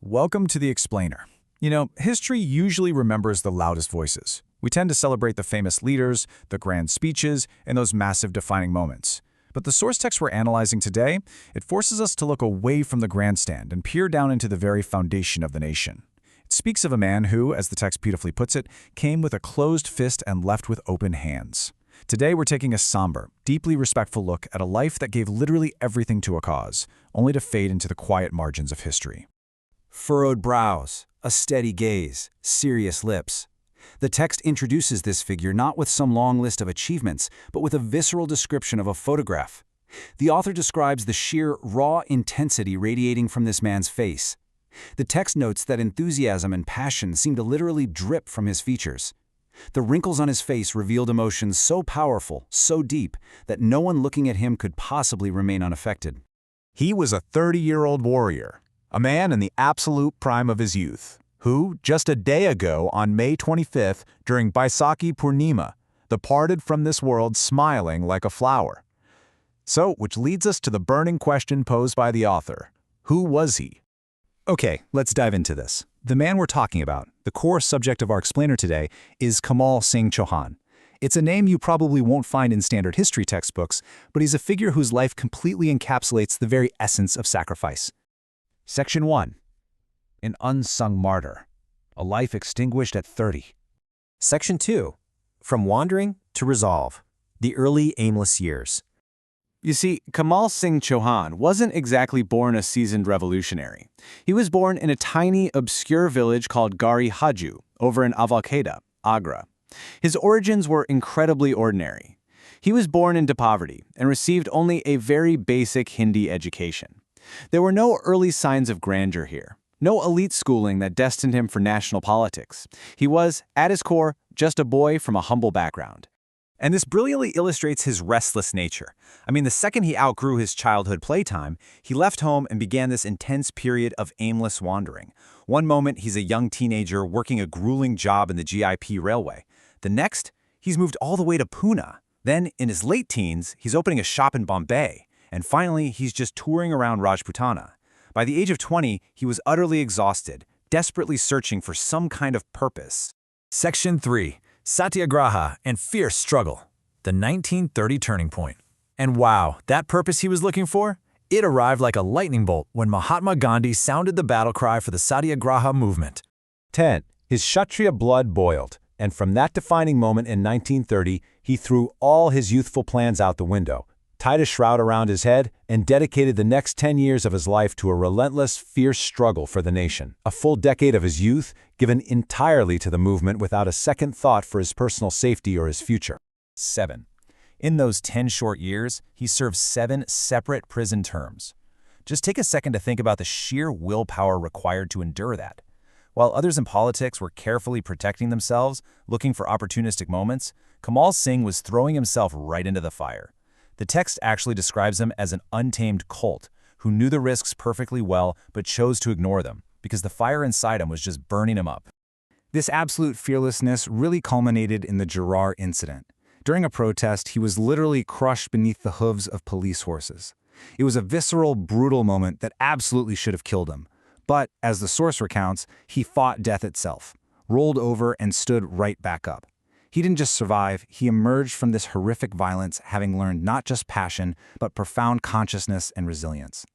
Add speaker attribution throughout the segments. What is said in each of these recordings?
Speaker 1: Welcome to the Explainer. You know, history usually remembers the loudest voices. We tend to celebrate the famous leaders, the grand speeches, and those massive defining moments. But the source text we're analyzing today, it forces us to look away from the grandstand and peer down into the very foundation of the nation. It speaks of a man who, as the text beautifully puts it, came with a closed fist and left with open hands. Today we're taking a somber, deeply respectful look at a life that gave literally everything to a cause, only to fade into the quiet margins of history.
Speaker 2: Furrowed brows, a steady gaze, serious lips. The text introduces this figure not with some long list of achievements, but with a visceral description of a photograph. The author describes the sheer, raw intensity radiating from this man's face. The text notes that enthusiasm and passion seemed to literally drip from his features. The wrinkles on his face revealed emotions so powerful, so deep, that no one looking at him could possibly remain unaffected.
Speaker 1: He was a 30-year-old warrior, a man in the absolute prime of his youth, who, just a day ago on May 25th, during Baisakhi Purnima, departed from this world smiling like a flower. So, which leads us to the burning question posed by the author. Who was he?
Speaker 3: Okay, let's dive into this. The man we're talking about, the core subject of our explainer today, is Kamal Singh Chauhan. It's a name you probably won't find in standard history textbooks, but he's a figure whose life completely encapsulates the very essence of sacrifice.
Speaker 2: Section 1. An unsung martyr. A life extinguished at 30.
Speaker 4: Section 2. From wandering to resolve. The early aimless years.
Speaker 5: You see, Kamal Singh Chauhan wasn't exactly born a seasoned revolutionary. He was born in a tiny, obscure village called Gari Haju, over in Avalkeda, Agra. His origins were incredibly ordinary. He was born into poverty and received only a very basic Hindi education. There were no early signs of grandeur here, no elite schooling that destined him for national politics. He was, at his core, just a boy from a humble background.
Speaker 3: And this brilliantly illustrates his restless nature. I mean, the second he outgrew his childhood playtime, he left home and began this intense period of aimless wandering. One moment, he's a young teenager working a grueling job in the GIP railway. The next, he's moved all the way to Pune. Then, in his late teens, he's opening a shop in Bombay. And finally, he's just touring around Rajputana. By the age of 20, he was utterly exhausted, desperately searching for some kind of purpose.
Speaker 6: Section 3. Satyagraha and Fierce Struggle. The 1930 Turning Point. And wow, that purpose he was looking for? It arrived like a lightning bolt when Mahatma Gandhi sounded the battle cry for the Satyagraha movement.
Speaker 7: 10. His Kshatriya blood boiled, and from that defining moment in 1930, he threw all his youthful plans out the window, tied a shroud around his head, and dedicated the next 10 years of his life to a relentless, fierce struggle for the nation. A full decade of his youth given entirely to the movement without a second thought for his personal safety or his future.
Speaker 3: 7. In those 10 short years, he served 7 separate prison terms. Just take a second to think about the sheer willpower required to endure that. While others in politics were carefully protecting themselves, looking for opportunistic moments, Kamal Singh was throwing himself right into the fire. The text actually describes him as an untamed colt who knew the risks perfectly well but chose to ignore them because the fire inside him was just burning him up.
Speaker 1: This absolute fearlessness really culminated in the Jarrar incident. During a protest, he was literally crushed beneath the hooves of police horses. It was a visceral, brutal moment that absolutely should have killed him. But, as the source recounts, he fought death itself, rolled over and stood right back up. He didn't just survive, he emerged from this horrific violence having learned not just passion, but profound consciousness and resilience.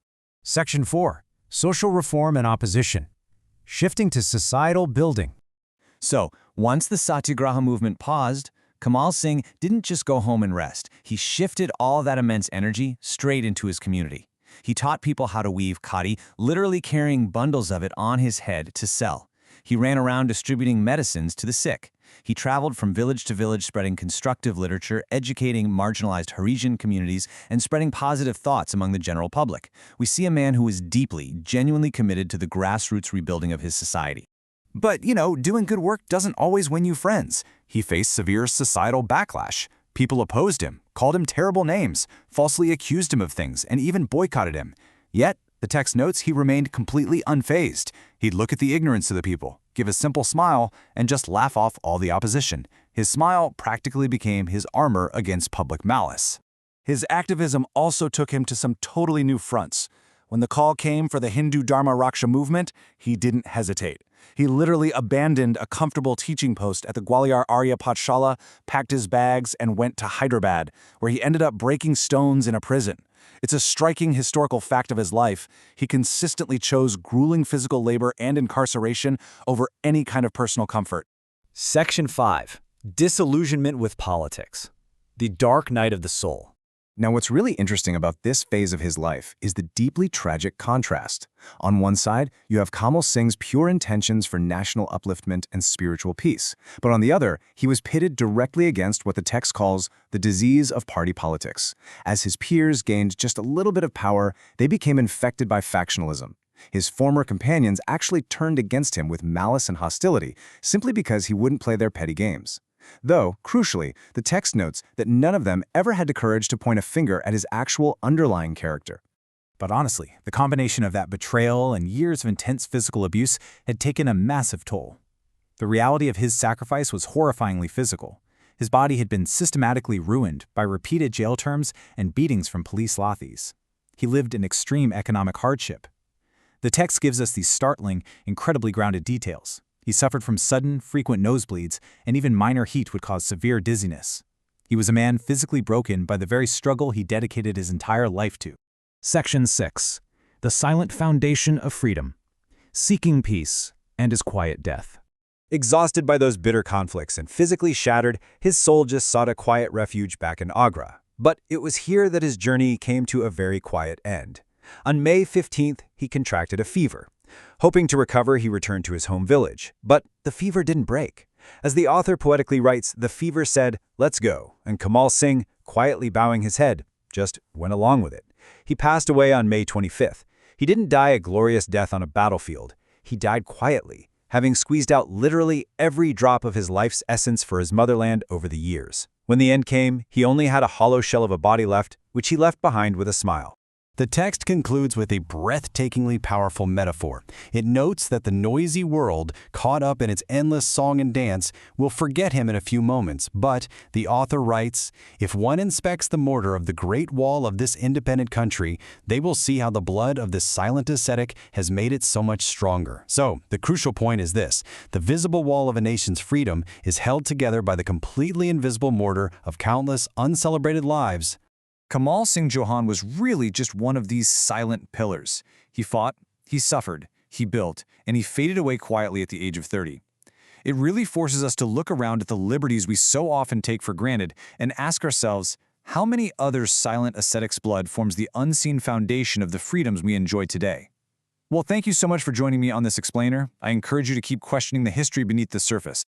Speaker 6: Section 4. Social Reform and Opposition. Shifting to Societal Building.
Speaker 3: So, once the Satyagraha movement paused, Kamal Singh didn't just go home and rest. He shifted all that immense energy straight into his community. He taught people how to weave khadi, literally carrying bundles of it on his head to sell. He ran around distributing medicines to the sick. He traveled from village to village spreading constructive literature, educating marginalized Harijan communities, and spreading positive thoughts among the general public. We see a man who is deeply, genuinely committed to the grassroots rebuilding of his society. But, you know, doing good work doesn't always win you friends. He faced severe societal backlash. People opposed him, called him terrible names, falsely accused him of things, and even boycotted him. Yet, the text notes he remained completely unfazed. He'd look at the ignorance of the people, give a simple smile, and just laugh off all the opposition. His smile practically became his armor against public malice. His activism also took him to some totally new fronts.
Speaker 2: When the call came for the Hindu Dharma Raksha movement, he didn't hesitate. He literally abandoned a comfortable teaching post at the Gwalior Arya Pathshala, packed his bags, and went to Hyderabad, where he ended up breaking stones in a prison. It's a striking historical fact of his life. He consistently chose grueling physical labor and incarceration over any kind of personal comfort.
Speaker 4: Section 5. Disillusionment with politics. The dark night of the soul.
Speaker 1: Now, what's really interesting about this phase of his life is the deeply tragic contrast. On one side, you have Kamal Singh's pure intentions for national upliftment and spiritual peace. But on the other, he was pitted directly against what the text calls the disease of party politics. As his peers gained just a little bit of power, they became infected by factionalism. His former companions actually turned against him with malice and hostility simply because he wouldn't play their petty games. Though, crucially, the text notes that none of them ever had the courage to point a finger at his actual underlying character.
Speaker 6: But honestly, the combination of that betrayal and years of intense physical abuse had taken a massive toll. The reality of his sacrifice was horrifyingly physical. His body had been systematically ruined by repeated jail terms and beatings from police lathis. He lived in extreme economic hardship. The text gives us these startling, incredibly grounded details. He suffered from sudden, frequent nosebleeds, and even minor heat would cause severe dizziness. He was a man physically broken by the very struggle he dedicated his entire life to.
Speaker 3: Section 6. The Silent Foundation of Freedom. Seeking Peace and His Quiet Death.
Speaker 7: Exhausted by those bitter conflicts and physically shattered, his soul just sought a quiet refuge back in Agra. But it was here that his journey came to a very quiet end. On May 15th, he contracted a fever. Hoping to recover, he returned to his home village. But the fever didn't break. As the author poetically writes, the fever said, "Let's go," and Kamal Singh, quietly bowing his head, just went along with it. He passed away on May 25th. He didn't die a glorious death on a battlefield. He died quietly, having squeezed out literally every drop of his life's essence for his motherland over the years. When the end came, he only had a hollow shell of a body left, which he left behind with a smile.
Speaker 5: The text concludes with a breathtakingly powerful metaphor. It notes that the noisy world, caught up in its endless song and dance, will forget him in a few moments. But, the author writes, if one inspects the mortar of the great wall of this independent country, they will see how the blood of this silent ascetic has made it so much stronger. So, the crucial point is this: the visible wall of a nation's freedom is held together by the completely invisible mortar of countless uncelebrated lives.
Speaker 1: Kamal Singh Chauhan was really just one of these silent pillars. He fought, he suffered, he built, and he faded away quietly at the age of 30. It really forces us to look around at the liberties we so often take for granted and ask ourselves, how many other silent ascetics' blood forms the unseen foundation of the freedoms we enjoy today? Well, thank you so much for joining me on this explainer. I encourage you to keep questioning the history beneath the surface.